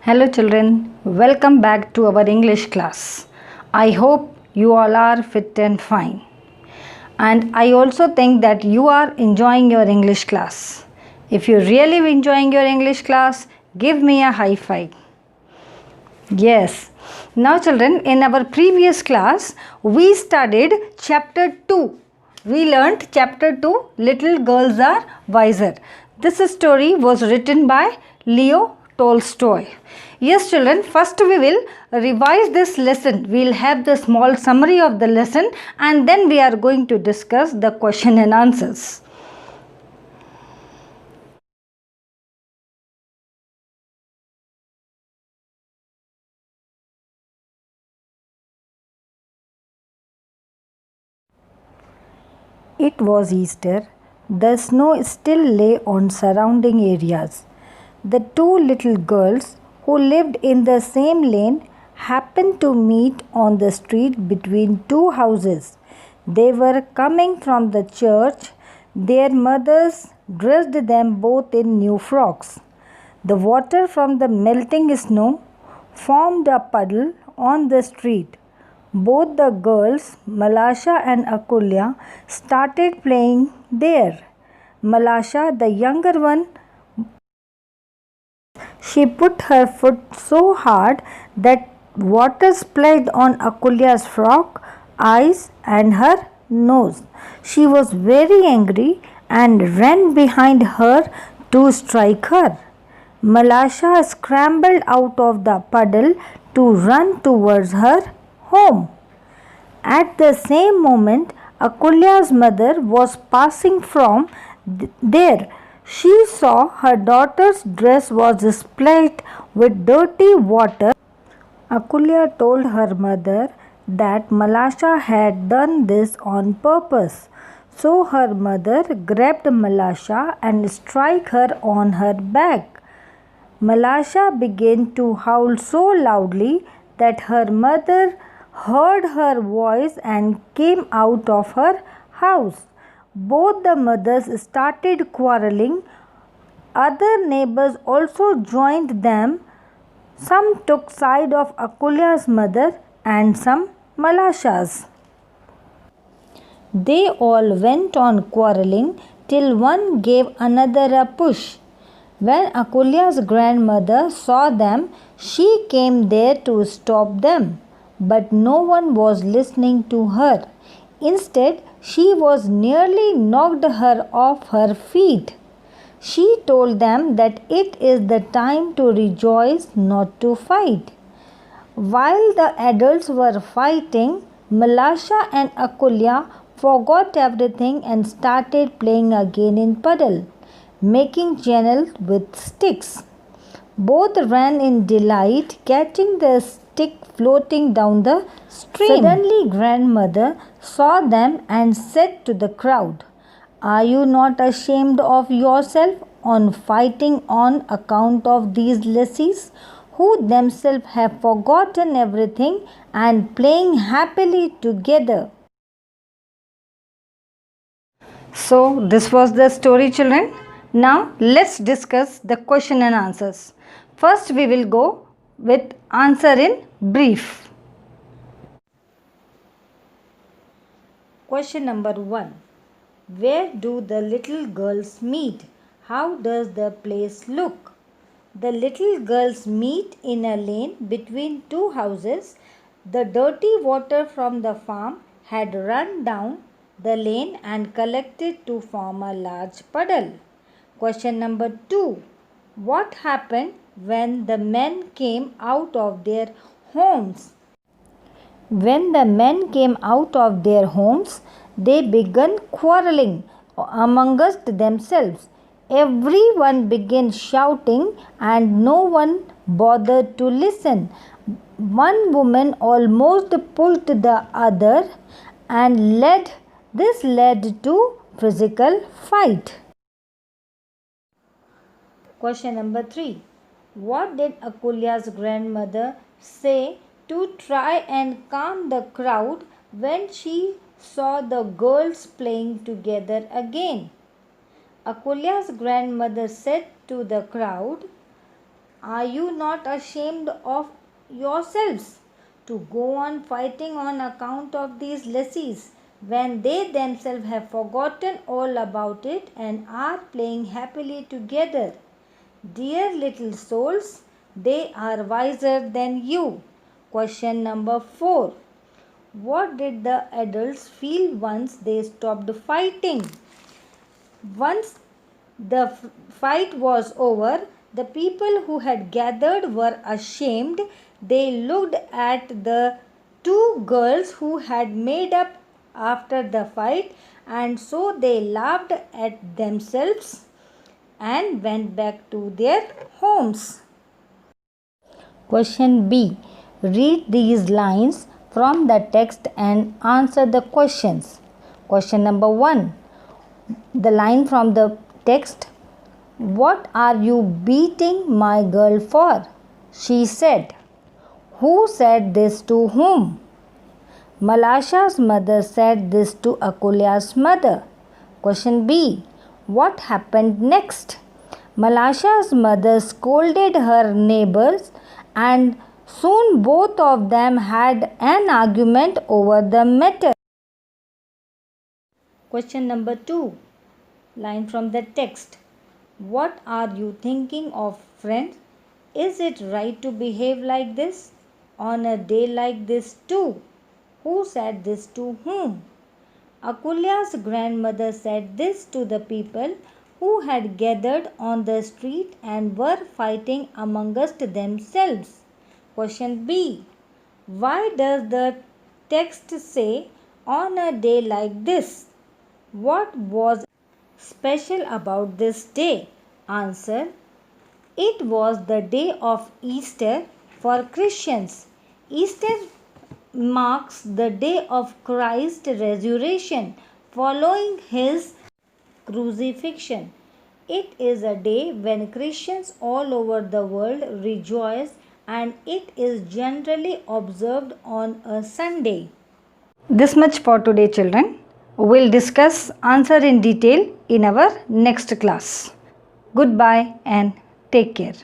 Hello children, welcome back to our English class. I hope you all are fit and fine. And I also think that you are enjoying your English class. If you're really enjoying your English class, give me a high five. Yes. Now children, in our previous class, we studied chapter 2. We learnt chapter 2, Little Girls Are Wiser. This story was written by Leo Tolstoy. Yes children, first we will revise this lesson. We will have the small summary of the lesson and then we are going to discuss the question and answers. It was Easter. The snow still lay on surrounding areas. The two little girls who lived in the same lane happened to meet on the street between two houses. They were coming from the church. Their mothers dressed them both in new frocks. The water from the melting snow formed a puddle on the street. Both the girls, Malasha and Akulya, started playing there. Malasha, the younger one, she put her foot so hard that water splashed on Akulya's frock, eyes, and her nose. She was very angry and ran behind her to strike her. Malasha scrambled out of the puddle to run towards her home. At the same moment, Akulya's mother was passing from there. She saw her daughter's dress was splashed with dirty water. Akulya told her mother that Malasha had done this on purpose. So her mother grabbed Malasha and struck her on her back. Malasha began to howl so loudly that her mother heard her voice and came out of her house. Both the mothers started quarreling. Other neighbors also joined them. Some took side of Akulya's mother and some Malasha's. They all went on quarreling till one gave another a push. When Akulya's grandmother saw them, she came there to stop them. But no one was listening to her. Instead, she was nearly knocked her off her feet. She told them that it is the time to rejoice, not to fight. While the adults were fighting, Malasha and Akulya forgot everything and started playing again in puddle, making channels with sticks. Both ran in delight, catching the stick floating down the stream. Suddenly, grandmother saw them and said to the crowd, "Are you not ashamed of yourself on fighting on account of these lassies who themselves have forgotten everything and playing happily together?" So, this was the story, children. Now, let's discuss the question and answers. First, we will go with answer in brief. Question number 1. Where do the little girls meet? How does the place look? The little girls meet in a lane between two houses. The dirty water from the farm had run down the lane and collected to form a large puddle. Question number 2. What happened when the men came out of their homes? When the men came out of their homes, they began quarreling amongst themselves. Everyone began shouting and no one bothered to listen. One woman almost pushed the other and this led to physical fight. Question number 3. What did Akulya's grandmother say to try and calm the crowd when she saw the girls playing together again? Akulya's grandmother said to the crowd, Are you not ashamed of yourselves to go on fighting on account of these lassies when they themselves have forgotten all about it and are playing happily together? Dear little souls, they are wiser than you. Question number 4. What did the adults feel once they stopped fighting? Once the fight was over, the people who had gathered were ashamed. They looked at the two girls who had made up after the fight, and so they laughed at themselves and went back to their homes. Question B. Read these lines from the text and answer the questions. Question number 1. The line from the text: What are you beating my girl for? She said. Who said this to whom? Malasha's mother said this to Akulya's mother. Question B. What happened next? Malasha's mother scolded her neighbors, and soon both of them had an argument over the matter. Question number 2. Line from the text. What are you thinking of, friend? Is it right to behave like this on a day like this too? Who said this to whom? Akulya's grandmother said this to the people who had gathered on the street and were fighting amongst themselves. Question B. Why does the text say on a day like this? What was special about this day? Answer. It was the day of Easter for Christians. Easter marks the day of Christ's resurrection following his crucifixion. It is a day when Christians all over the world rejoice, and it is generally observed on a Sunday. This much for today, children. We'll discuss answer in detail in our next class. Goodbye and take care.